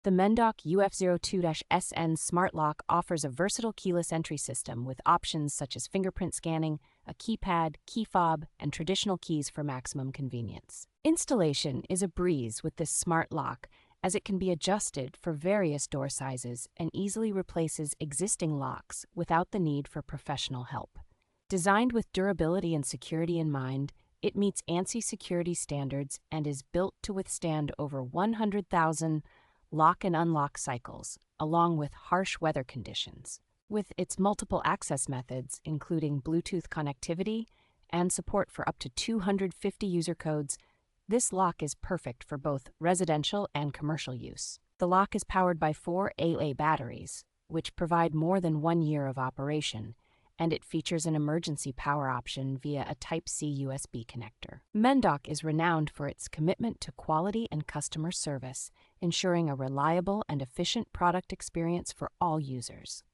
The MENDOCK UF02-SN Smart Lock offers a versatile keyless entry system with options such as fingerprint scanning, a keypad, key fob, and traditional keys for maximum convenience. Installation is a breeze with this smart lock, as it can be adjusted for various door sizes and easily replaces existing locks without the need for professional help. Designed with durability and security in mind, it meets ANSI security standards and is built to withstand over 100,000 lock and unlock cycles, along with harsh weather conditions. With its multiple access methods, including Bluetooth connectivity and support for up to 250 user codes, this lock is perfect for both residential and commercial use. The lock is powered by 4 AA batteries, which provide more than 1 year of operation, and it features an emergency power option via a Type-C USB connector. MENDOCK is renowned for its commitment to quality and customer service, ensuring a reliable and efficient product experience for all users.